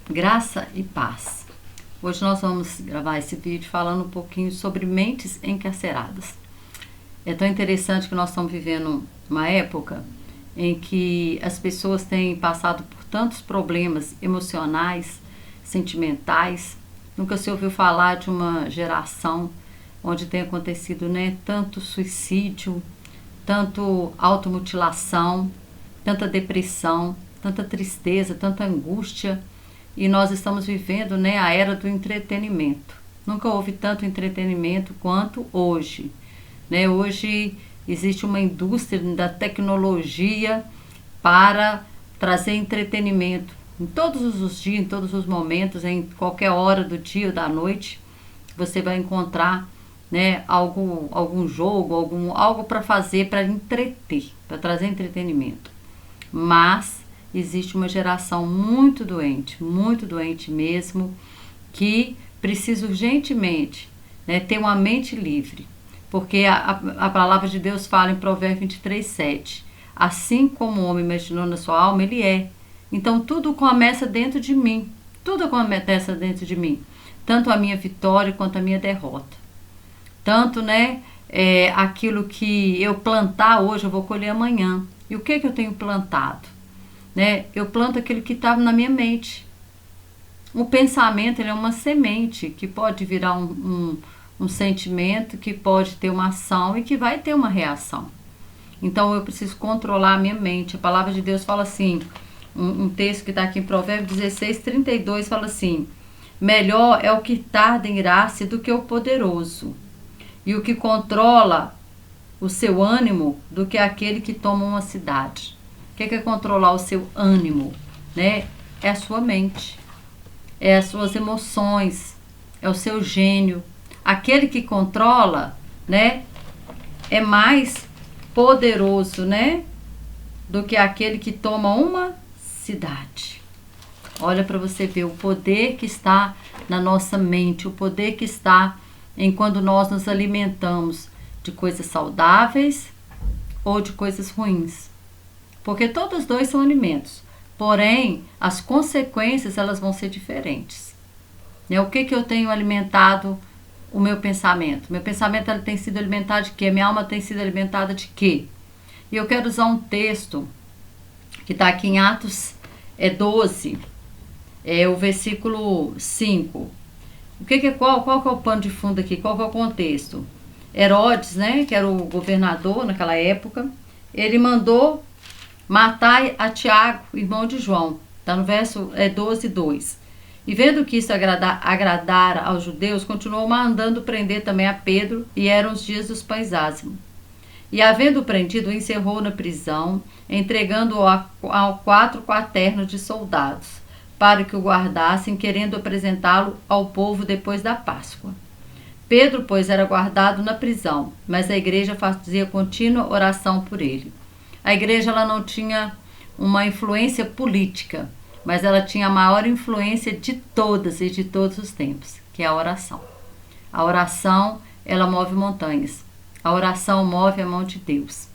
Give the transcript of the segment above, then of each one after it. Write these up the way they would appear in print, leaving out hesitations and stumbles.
Graça e paz. Hoje nós vamos gravar esse vídeo falando um pouquinho sobre mentes encarceradas. É tão interessante que nós estamos vivendo uma época em que as pessoas têm passado por tantos problemas emocionais, sentimentais. Nunca se ouviu falar de uma geração onde tem acontecido, tanto suicídio, tanto automutilação, tanta depressão, tanta tristeza, tanta angústia. E nós estamos vivendo, a era do entretenimento. Nunca houve tanto entretenimento quanto hoje. Hoje existe uma indústria da tecnologia para trazer entretenimento. Em todos os dias, em todos os momentos, em qualquer hora do dia ou da noite, você vai encontrar algum jogo, algo para fazer, para entreter, para trazer entretenimento. Mas existe uma geração muito doente mesmo, que precisa urgentemente ter uma mente livre. Porque a palavra de Deus fala em Provérbios 23:7. Assim como o homem imaginou na sua alma, ele é. Então tudo começa dentro de mim. Tudo começa dentro de mim. Tanto a minha vitória quanto a minha derrota. Tanto, aquilo que eu plantar hoje, eu vou colher amanhã. E o que eu tenho plantado? Eu planto aquilo que estava na minha mente. O pensamento, ele é uma semente que pode virar um sentimento, que pode ter uma ação e que vai ter uma reação. Então eu preciso controlar a minha mente. A palavra de Deus fala assim, um texto que está aqui em Provérbios 16:32 fala assim: melhor é o que tarda em irar-se do que o poderoso, e o que controla o seu ânimo do que aquele que toma uma cidade. O que é controlar o seu ânimo? É a sua mente, é as suas emoções, é o seu gênio. Aquele que controla, é mais poderoso, do que aquele que toma uma cidade. Olha para você ver o poder que está na nossa mente, o poder que está em quando nós nos alimentamos de coisas saudáveis ou de coisas ruins. Porque todos os dois são alimentos, porém as consequências elas vão ser diferentes. O que eu tenho alimentado o meu pensamento? Meu pensamento ele tem sido alimentado de quê? Minha alma tem sido alimentada de quê? E eu quero usar um texto que está aqui em Atos 12, o versículo 5. Qual que é o pano de fundo aqui? Qual que é o contexto? Herodes, que era o governador naquela época, ele mandou matar a Tiago, irmão de João. Está no verso 12:2. E vendo que isso agradara aos judeus, continuou mandando prender também a Pedro, e eram os dias dos pães ázimos. E havendo prendido, o encerrou na prisão, entregando-o a 4 quaternos de soldados, para que o guardassem, querendo apresentá-lo ao povo depois da Páscoa. Pedro, pois, era guardado na prisão, mas a igreja fazia contínua oração por ele. A igreja ela não tinha uma influência política, mas ela tinha a maior influência de todas e de todos os tempos, que é a oração. A oração, ela move montanhas. A oração move a mão de Deus.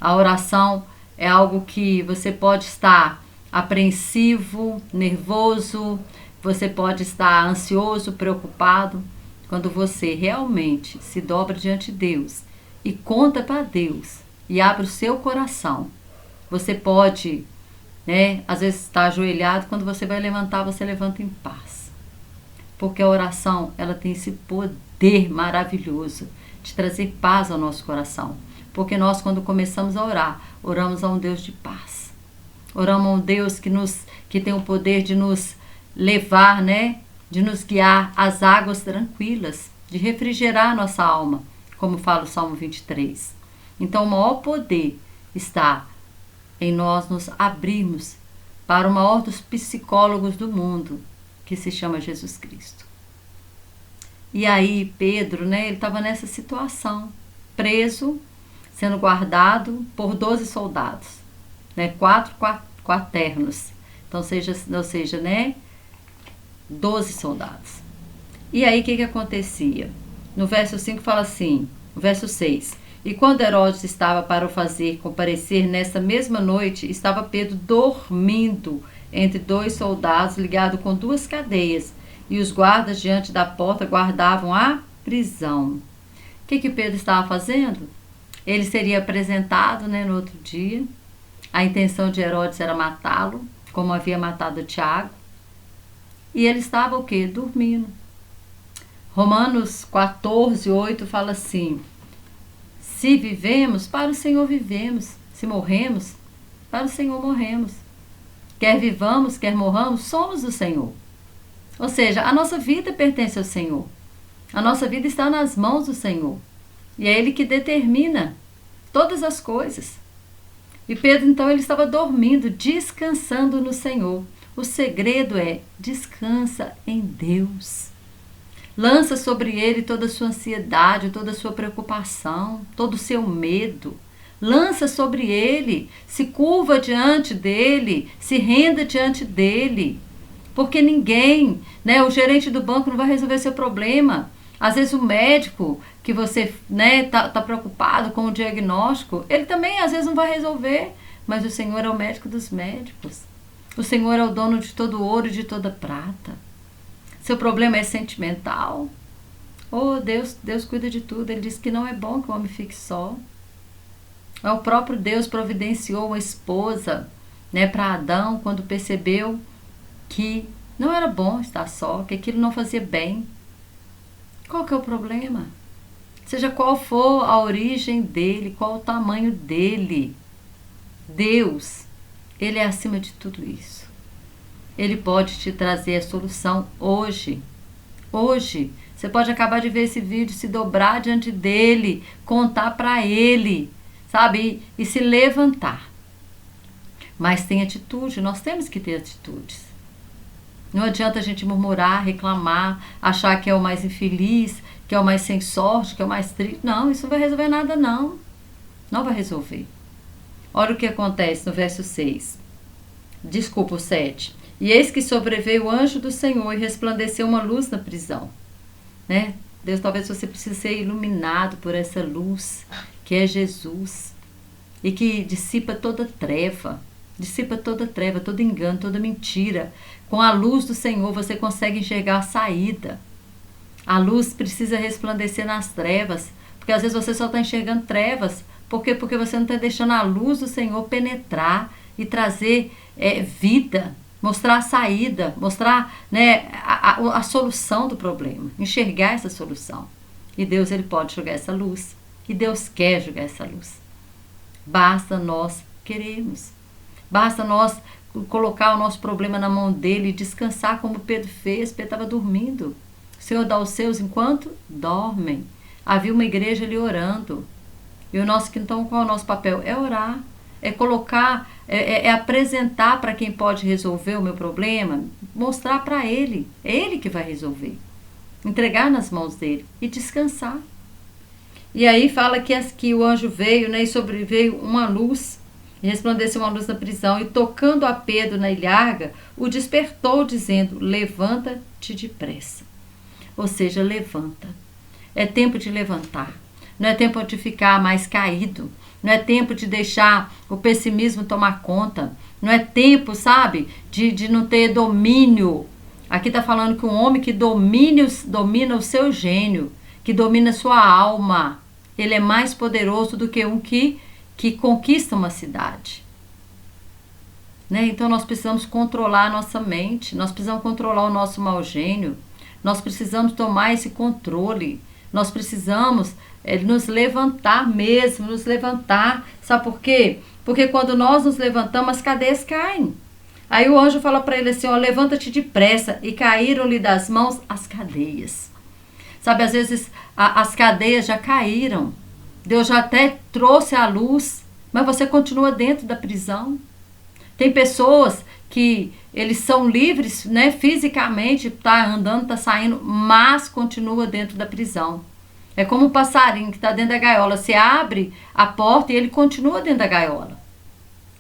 A oração é algo que você pode estar apreensivo, nervoso, você pode estar ansioso, preocupado. Quando você realmente se dobra diante de Deus e conta para Deus e abre o seu coração, você pode, às vezes estar ajoelhado, quando você vai levantar, você levanta em paz. Porque a oração, ela tem esse poder maravilhoso de trazer paz ao nosso coração. Porque nós, quando começamos a orar, oramos a um Deus de paz. Oramos a um Deus que tem o poder de nos levar, de nos guiar às águas tranquilas, de refrigerar a nossa alma, como fala o Salmo 23. Então, o maior poder está em nós nos abrirmos para o maior dos psicólogos do mundo, que se chama Jesus Cristo. E aí, Pedro, ele estava nessa situação, preso, sendo guardado por 12 soldados, 4 quaternos, então, ou seja, 12 soldados. E aí, o que acontecia? No verso 5 fala assim, no verso 6: E quando Herodes estava para o fazer comparecer, nessa mesma noite, estava Pedro dormindo entre 2 soldados ligado com 2 cadeias, e os guardas diante da porta guardavam a prisão. O que Pedro estava fazendo? Ele seria apresentado, no outro dia. A intenção de Herodes era matá-lo, como havia matado Tiago. E ele estava o quê? Dormindo. Romanos 14:8 fala assim: se vivemos, para o Senhor vivemos. Se morremos, para o Senhor morremos. Quer vivamos, quer morramos, somos do Senhor. Ou seja, a nossa vida pertence ao Senhor. A nossa vida está nas mãos do Senhor. E é Ele que determina todas as coisas. E Pedro, então, ele estava dormindo, descansando no Senhor. O segredo é: descansa em Deus. Lança sobre Ele toda a sua ansiedade, toda a sua preocupação, todo o seu medo. Lança sobre Ele, se curva diante dEle, se renda diante dEle. Porque ninguém, o gerente do banco não vai resolver seu problema. Às vezes o médico que você tá preocupado com o diagnóstico, ele também às vezes não vai resolver. Mas o Senhor é o médico dos médicos. O Senhor é o dono de todo ouro e de toda prata. Seu problema é sentimental? Oh, Deus cuida de tudo. Ele diz que não é bom que o homem fique só. O próprio Deus providenciou uma esposa, para Adão, quando percebeu que não era bom estar só, que aquilo não fazia bem. Qual que é o problema? Seja qual for a origem dele, qual o tamanho dele, Deus, Ele é acima de tudo isso. Ele pode te trazer a solução hoje. Hoje. Você pode acabar de ver esse vídeo, se dobrar diante dele, contar para ele, sabe? E se levantar. Mas tem atitude, nós temos que ter atitudes. Não adianta a gente murmurar, reclamar, achar que é o mais infeliz, que é o mais sem sorte, que é o mais triste. Não, isso não vai resolver nada, não. Não vai resolver. Olha o que acontece no verso 6. Desculpa, o 7. E eis que sobreveio o anjo do Senhor e resplandeceu uma luz na prisão. Deus, talvez você precise ser iluminado por essa luz, que é Jesus. E que dissipa toda treva, todo engano, toda mentira. Com a luz do Senhor você consegue enxergar a saída. A luz precisa resplandecer nas trevas, porque às vezes você só está enxergando trevas. Por quê? Porque você não está deixando a luz do Senhor penetrar e trazer vida, mostrar a saída, mostrar a solução do problema, enxergar essa solução. E Deus, Ele pode jogar essa luz. E Deus quer jogar essa luz. Basta nós querermos. Basta nós colocar o nosso problema na mão dele e descansar como Pedro fez. Pedro estava dormindo. O Senhor dá os seus enquanto dormem. Havia uma igreja ali orando. E então, qual é o nosso papel? É orar. É colocar, é apresentar para quem pode resolver o meu problema, mostrar para ele. É ele que vai resolver. Entregar nas mãos dele e descansar. E aí fala que o anjo veio, e sobreveio uma luz, e resplandeceu uma luz na prisão, e tocando a Pedro na ilharga, o despertou, dizendo: levanta-te depressa. Ou seja, levanta. É tempo de levantar. Não é tempo de ficar mais caído. Não é tempo de deixar o pessimismo tomar conta. Não é tempo, sabe, de não ter domínio. Aqui está falando que um homem que domina o seu gênio, que domina a sua alma, ele é mais poderoso do que um que conquista uma cidade. Então nós precisamos controlar a nossa mente, nós precisamos controlar o nosso mau gênio, nós precisamos tomar esse controle, nós precisamos nos levantar mesmo, nos levantar. Sabe por quê? Porque quando nós nos levantamos, as cadeias caem. Aí o anjo fala para ele assim: levanta-te depressa. E caíram-lhe das mãos as cadeias. Sabe, às vezes as cadeias já caíram. Deus já até trouxe a luz, mas você continua dentro da prisão. Tem pessoas que eles são livres, fisicamente, tá andando, tá saindo, mas continua dentro da prisão. É como um passarinho que está dentro da gaiola. Você abre a porta e ele continua dentro da gaiola.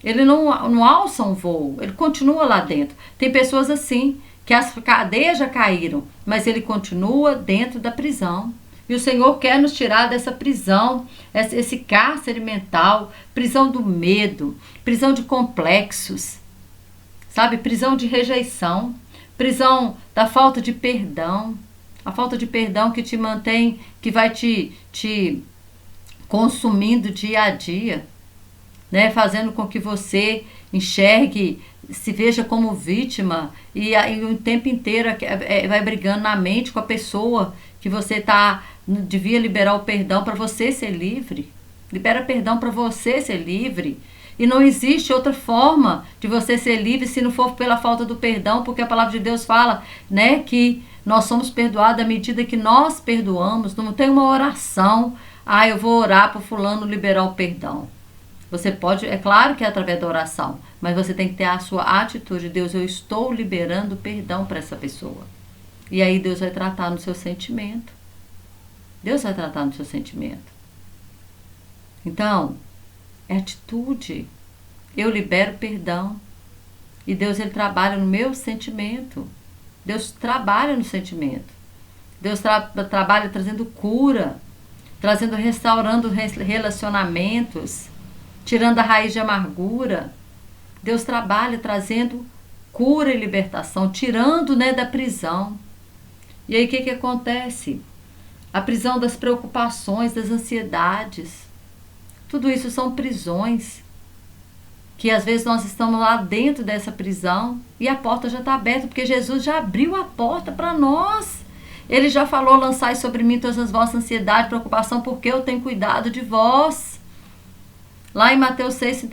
Ele não alça um voo, ele continua lá dentro. Tem pessoas assim, que as cadeias já caíram, mas ele continua dentro da prisão. E o Senhor quer nos tirar dessa prisão, esse cárcere mental, prisão do medo, prisão de complexos. sabe? Prisão de rejeição, prisão da falta de perdão, a falta de perdão que te mantém, que vai te consumindo dia a dia, né? Fazendo com que você enxergue, se veja como vítima e o tempo inteiro vai brigando na mente com a pessoa que você devia liberar o perdão para você ser livre. Libera perdão para você ser livre. E não existe outra forma de você ser livre se não for pela falta do perdão, porque a palavra de Deus fala, né, que nós somos perdoados à medida que nós perdoamos. Não tem uma oração, eu vou orar para fulano liberar o perdão. Você pode, é claro que é através da oração, mas você tem que ter a sua atitude. Deus, eu estou liberando perdão para essa pessoa. E aí Deus vai tratar no seu sentimento. Deus vai tratar no seu sentimento. Então, é atitude. Eu libero perdão. E Deus, ele trabalha no meu sentimento. Deus trabalha no sentimento. Deus trabalha trazendo cura, restaurando relacionamentos, tirando a raiz de amargura. Deus trabalha trazendo cura e libertação, tirando, né, da prisão. E aí o que acontece? A prisão das preocupações, das ansiedades. Tudo isso são prisões que às vezes nós estamos lá dentro dessa prisão e a porta já está aberta, porque Jesus já abriu a porta para nós. Ele já falou, lançai sobre mim todas as vossas ansiedades, preocupação, porque eu tenho cuidado de vós. Lá em Mateus 6,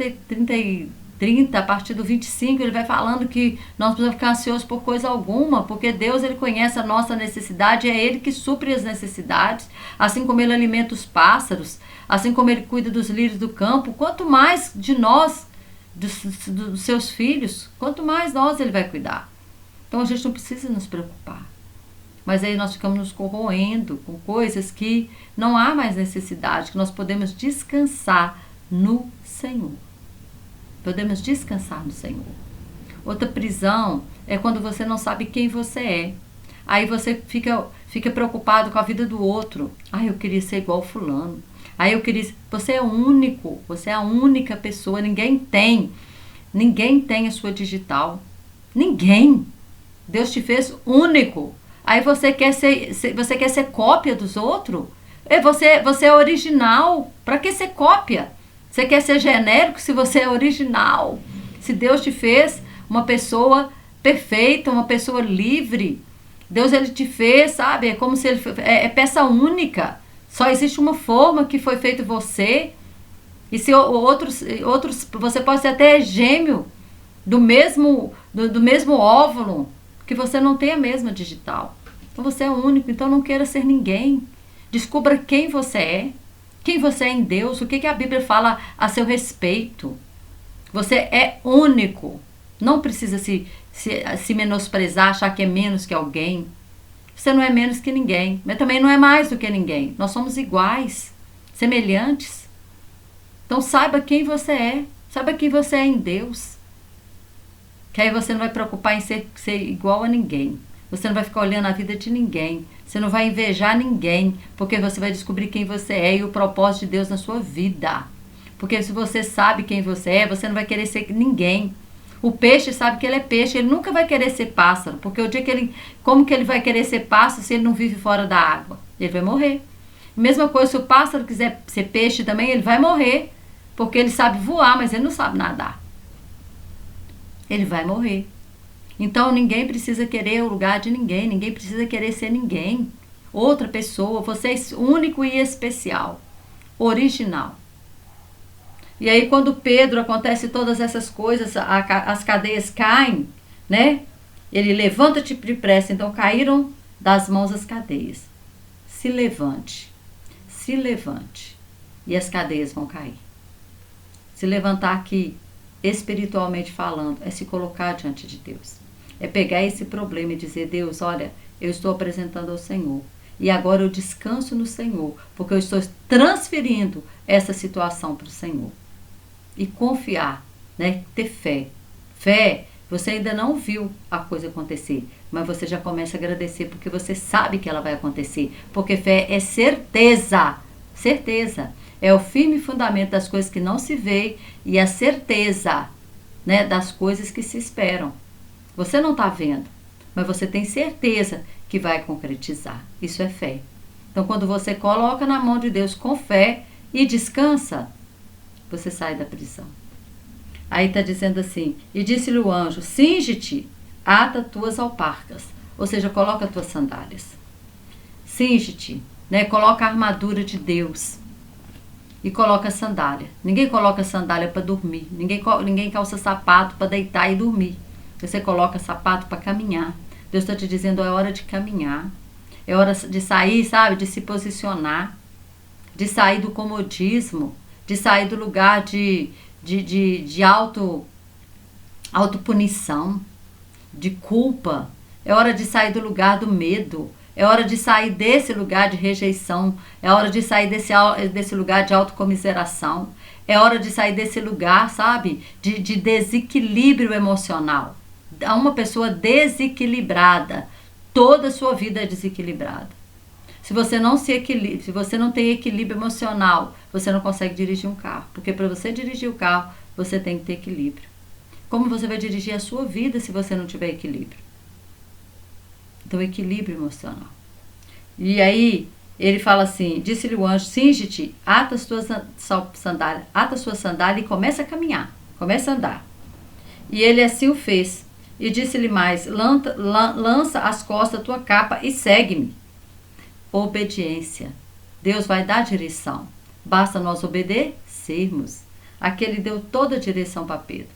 30, a partir do 25, ele vai falando que nós precisamos ficar ansiosos por coisa alguma, porque Deus, ele conhece a nossa necessidade, é ele que supre as necessidades, assim como ele alimenta os pássaros, assim como ele cuida dos lírios do campo. Quanto mais de nós, dos seus filhos, quanto mais nós ele vai cuidar. Então a gente não precisa nos preocupar. Mas aí nós ficamos nos corroendo com coisas que não há mais necessidade, que nós podemos descansar no Senhor. Podemos descansar no Senhor. Outra prisão é quando você não sabe quem você é. Aí você fica preocupado com a vida do outro. Eu queria ser igual fulano. Você é único, você é a única pessoa, ninguém tem a sua digital. Ninguém. Deus te fez único. Aí você quer ser cópia dos outros? Você é original. Para que ser cópia? Você quer ser genérico se você é original? Se Deus te fez uma pessoa perfeita, uma pessoa livre. Deus, ele te fez, sabe? É como se ele é peça única. Só existe uma forma que foi feito você. E se outros você pode ser até gêmeo do mesmo óvulo, que você não tem a mesma digital. Então você é único, então não queira ser ninguém. Descubra quem você é em Deus, o que a Bíblia fala a seu respeito. Você é único. Não precisa se menosprezar, achar que é menos que alguém. Você não é menos que ninguém, mas também não é mais do que ninguém. Nós somos iguais, semelhantes. Então saiba quem você é. Saiba quem você é em Deus. Que aí você não vai preocupar em ser igual a ninguém. Você não vai ficar olhando a vida de ninguém. Você não vai invejar ninguém. Porque você vai descobrir quem você é e o propósito de Deus na sua vida. Porque se você sabe quem você é, você não vai querer ser ninguém. O peixe sabe que ele é peixe, ele nunca vai querer ser pássaro, porque o dia que como que ele vai querer ser pássaro se ele não vive fora da água? Ele vai morrer. Mesma coisa, se o pássaro quiser ser peixe também, ele vai morrer, porque ele sabe voar, mas ele não sabe nadar. Ele vai morrer. Então ninguém precisa querer o lugar de ninguém, ninguém precisa querer ser ninguém. Outra pessoa, você é único e especial, original. E aí quando Pedro acontece todas essas coisas, as cadeias caem, né? Ele levanta-te depressa, então caíram das mãos as cadeias. Se levante, e as cadeias vão cair. Se levantar aqui, espiritualmente falando, é se colocar diante de Deus. É pegar esse problema e dizer, Deus, olha, eu estou apresentando ao Senhor. E agora eu descanso no Senhor, porque eu estou transferindo essa situação para o Senhor. E confiar, né? Ter fé. Fé, você ainda não viu a coisa acontecer, mas você já começa a agradecer porque você sabe que ela vai acontecer. Porque fé é certeza. Certeza. É o firme fundamento das coisas que não se vê e a certeza né, das coisas que se esperam. Você não está vendo, mas você tem certeza que vai concretizar. Isso é fé. Então, quando você coloca na mão de Deus com fé e descansa, você sai da prisão. Aí está dizendo assim, e disse-lhe o anjo, cinge-te, ata tuas alparcas, ou seja, coloca tuas sandálias. Cinge-te, né? Coloca a armadura de Deus e coloca a sandália. Ninguém coloca sandália para dormir, ninguém calça sapato para deitar e dormir. Você coloca sapato para caminhar. Deus está te dizendo, é hora de caminhar, é hora de sair, sabe, de se posicionar, de sair do comodismo, de sair do lugar de autopunição, de culpa. É hora de sair do lugar do medo. É hora de sair desse lugar de rejeição. É hora de sair desse lugar de autocomiseração. É hora de sair desse lugar, sabe, de desequilíbrio emocional. Uma pessoa desequilibrada, toda a sua vida é desequilibrada. Se você não se equilibra, se você não tem equilíbrio emocional, você não consegue dirigir um carro. Porque para você dirigir o carro, você tem que ter equilíbrio. Como você vai dirigir a sua vida se você não tiver equilíbrio? Então, equilíbrio emocional. E aí, ele fala assim, disse-lhe o anjo, cinge-te, ata as tuas sandálias, ata a sua sandália e começa a caminhar, começa a andar. E ele assim o fez. E disse-lhe mais, lança às costas a tua capa e segue-me. Obediência. Deus vai dar direção. Basta nós obedecermos. Aqui ele deu toda a direção para Pedro.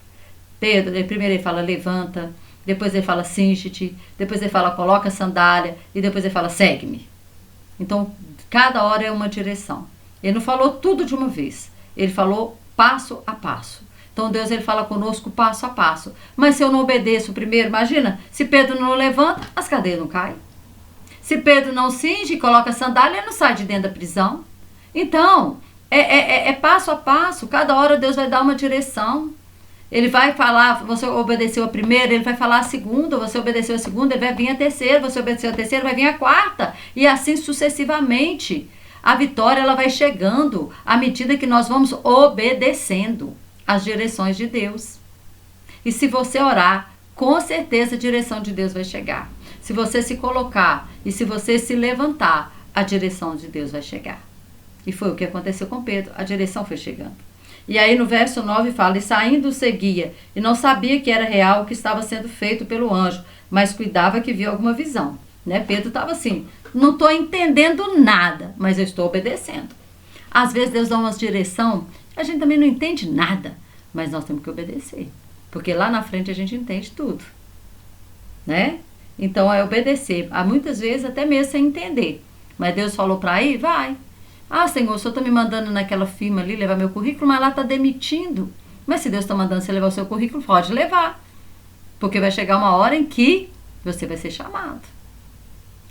Primeiro ele fala, levanta. Depois ele fala, cinge-te. Depois ele fala, coloca a sandália. E depois ele fala, segue-me. Então, cada hora é uma direção. Ele não falou tudo de uma vez. Ele falou passo a passo. Então, Deus ele fala conosco passo a passo. Mas se eu não obedeço primeiro, imagina, se Pedro não levanta, as cadeias não caem. Se Pedro não cinge e coloca a sandália, ele não sai de dentro da prisão. Então, é passo a passo. Cada hora Deus vai dar uma direção. Ele vai falar, você obedeceu a primeira, ele vai falar a segunda, você obedeceu a segunda, ele vai vir a terceira, você obedeceu a terceira, vai vir a quarta. E assim sucessivamente. A vitória ela vai chegando à medida que nós vamos obedecendo as direções de Deus. E se você orar, com certeza a direção de Deus vai chegar. Se você se colocar e se você se levantar, a direção de Deus vai chegar. E foi o que aconteceu com Pedro, a direção foi chegando. E aí no verso 9 fala, e saindo seguia, e não sabia que era real o que estava sendo feito pelo anjo, mas cuidava que via alguma visão. Né? Pedro estava assim, não estou entendendo nada, mas eu estou obedecendo. Às vezes Deus dá uma direção, a gente também não entende nada, mas nós temos que obedecer. Porque lá na frente a gente entende tudo. Né? Então é obedecer. Há muitas vezes até mesmo sem entender. Mas Deus falou para ir, vai. Ah, Senhor, o Senhor está me mandando naquela firma ali levar meu currículo, mas lá está demitindo. Mas se Deus está mandando você levar o seu currículo, pode levar. Porque vai chegar uma hora em que você vai ser chamado.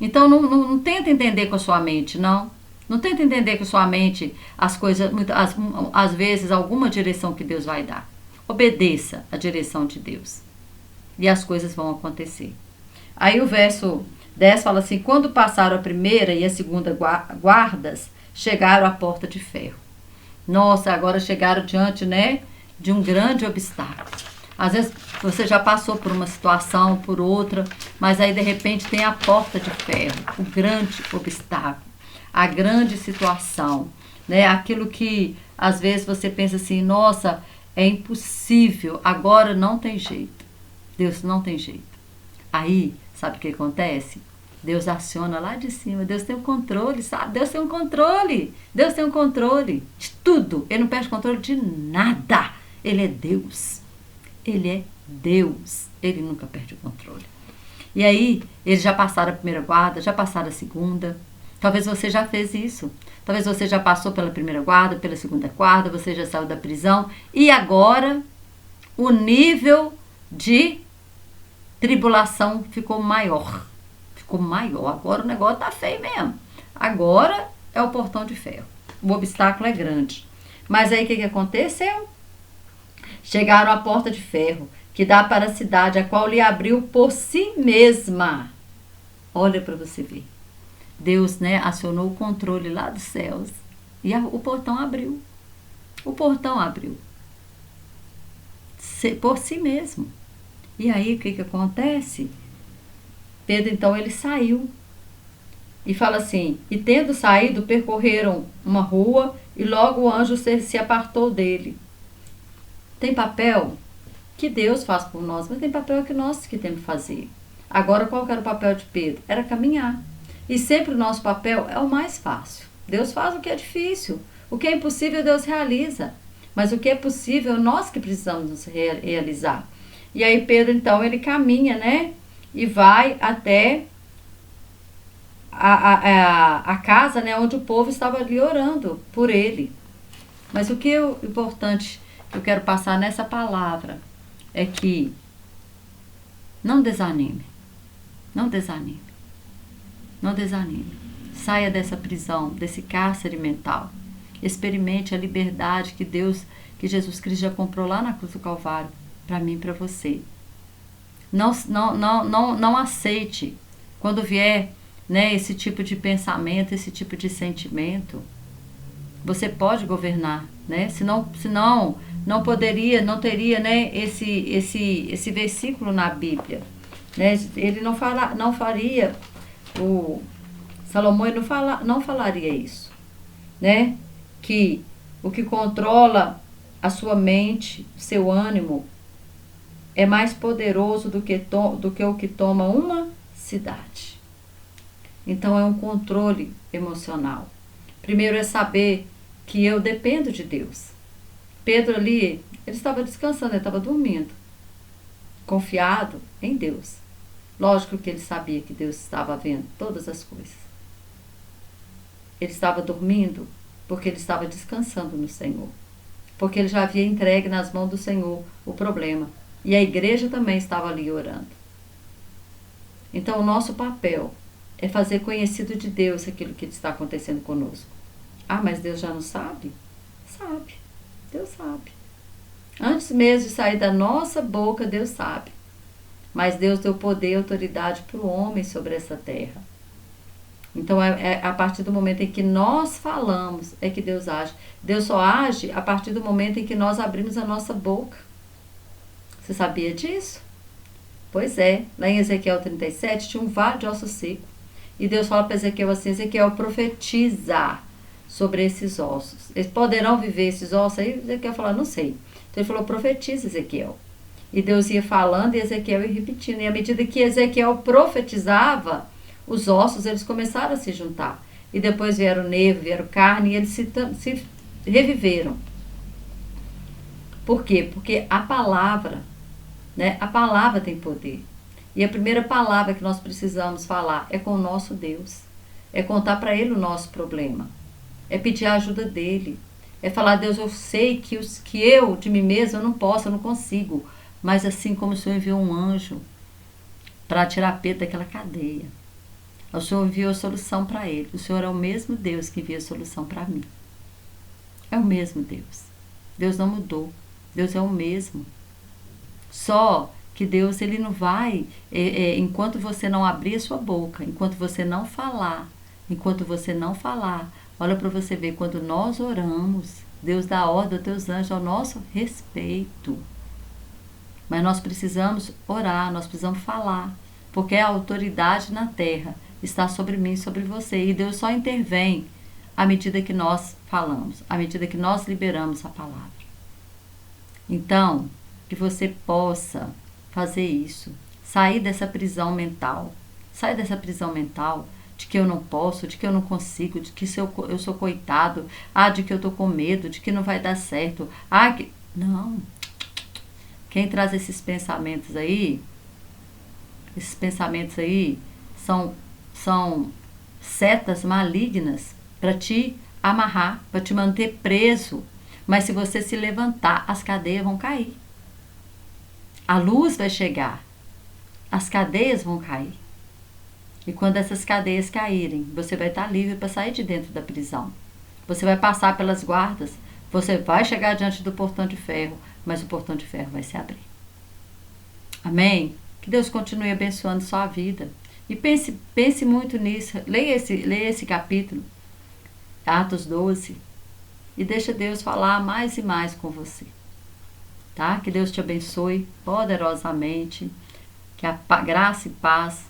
Então não tenta entender com a sua mente, não. Não tenta entender com a sua mente as coisas, às vezes, alguma direção que Deus vai dar. Obedeça a direção de Deus. E as coisas vão acontecer. Aí o verso 10 fala assim, quando passaram a primeira e a segunda guardas, chegaram à porta de ferro. Nossa, agora chegaram diante, né, de um grande obstáculo. Às vezes você já passou por uma situação, por outra, mas aí de repente tem a porta de ferro, o grande obstáculo, a grande situação, né? Aquilo que às vezes você pensa assim, nossa, é impossível, agora não tem jeito. Deus não tem jeito. Aí, sabe o que acontece? Deus aciona lá de cima, Deus tem o controle, sabe? Deus tem um controle, Deus tem um controle de tudo. Ele não perde controle de nada. Ele é Deus. Ele é Deus. Ele nunca perde o controle. E aí, eles já passaram a primeira guarda, já passaram a segunda. Talvez você já fez isso. Talvez você já passou pela primeira guarda, pela segunda guarda, você já saiu da prisão. E agora, o nível de tribulação ficou maior. Ficou maior. Agora o negócio tá feio mesmo. Agora é o portão de ferro. O obstáculo é grande. Mas aí o que aconteceu? Chegaram à porta de ferro, que dá para a cidade, a qual lhe abriu por si mesma. Olha para você ver. Deus, né, acionou o controle lá dos céus. E o portão abriu. O portão abriu. por si mesmo. E aí o que acontece? Pedro então ele saiu e fala assim: e tendo saído percorreram uma rua e logo o anjo se apartou dele. Tem papel que Deus faz por nós, mas tem papel que nós que temos que fazer. Agora, qual que era o papel de Pedro? Era caminhar. E sempre o nosso papel é o mais fácil. Deus faz o que é difícil. O que é impossível, Deus realiza. Mas o que é possível, nós que precisamos realizar. E aí Pedro, então, ele caminha, né? E vai até a casa, né? Onde o povo estava ali orando por ele. Mas o que é importante que eu quero passar nessa palavra é que não desanime. Não desanime. Não desanime. Saia dessa prisão, desse cárcere mental. Experimente a liberdade que Jesus Cristo já comprou lá na cruz do Calvário, para mim e para você. Não aceite quando vier, né, esse tipo de pensamento, esse tipo de sentimento. Você pode governar, né? Senão não poderia, não teria, né, esse versículo na Bíblia, né? Ele não faria Salomão não falaria isso, né? Que o que controla a sua mente, seu ânimo, é mais poderoso do que o que toma uma cidade. Então é um controle emocional. Primeiro é saber que eu dependo de Deus. Pedro ali, ele estava descansando, ele estava dormindo, confiado em Deus. Lógico que ele sabia que Deus estava vendo todas as coisas. Ele estava dormindo porque ele estava descansando no Senhor. Porque ele já havia entregue nas mãos do Senhor o problema. E a igreja também estava ali orando. Então o nosso papel é fazer conhecido de Deus aquilo que está acontecendo conosco. Ah, mas Deus já não sabe? Sabe. Deus sabe. Antes mesmo de sair da nossa boca, Deus sabe. Mas Deus deu poder e autoridade para o homem sobre essa terra. Então é a partir do momento em que nós falamos é que Deus age. Deus só age a partir do momento em que nós abrimos a nossa boca. Você sabia disso? Pois é, lá em Ezequiel 37 tinha um vale de ossos secos. E Deus fala para Ezequiel assim: Ezequiel, profetiza sobre esses ossos. Eles poderão viver esses ossos? Aí Ezequiel falou: não sei. Então ele falou: profetiza, Ezequiel. E Deus ia falando e Ezequiel ia repetindo. E à medida que Ezequiel profetizava, os ossos eles começaram a se juntar. E depois vieram nervo, vieram carne e eles se reviveram. Por quê? Porque a palavra, né? A palavra tem poder. E a primeira palavra que nós precisamos falar é com o nosso Deus. É contar para Ele o nosso problema. É pedir a ajuda dEle. É falar: Deus, eu sei que eu, de mim mesmo, eu não posso, eu não consigo. Mas assim como o Senhor enviou um anjo para tirar Pedro daquela cadeia, o Senhor enviou a solução para ele. O Senhor é o mesmo Deus que envia a solução para mim. É o mesmo Deus. Deus não mudou. Deus é o mesmo. Só que Deus, ele não vai, enquanto você não abrir a sua boca, enquanto você não falar, olha para você ver, quando nós oramos, Deus dá ordem aos teus anjos ao nosso respeito. Mas nós precisamos orar, nós precisamos falar, porque a autoridade na terra está sobre mim e sobre você. E Deus só intervém à medida que nós falamos, à medida que nós liberamos a palavra. Então, que você possa fazer isso, sair dessa prisão mental. Sai dessa prisão mental de que eu não posso, de que eu não consigo, de que eu sou coitado, de que eu tô com medo, de que não vai dar certo. Não. Quem traz esses pensamentos aí são setas malignas para te amarrar, para te manter preso. Mas se você se levantar, as cadeias vão cair. A luz vai chegar. As cadeias vão cair. E quando essas cadeias caírem, você vai estar livre para sair de dentro da prisão. Você vai passar pelas guardas. Você vai chegar diante do portão de ferro, mas o portão de ferro vai se abrir. Amém? Que Deus continue abençoando sua vida. E pense muito nisso. Leia esse capítulo, Atos 12, e deixa Deus falar mais e mais com você. tá? Que Deus te abençoe poderosamente, que a graça e paz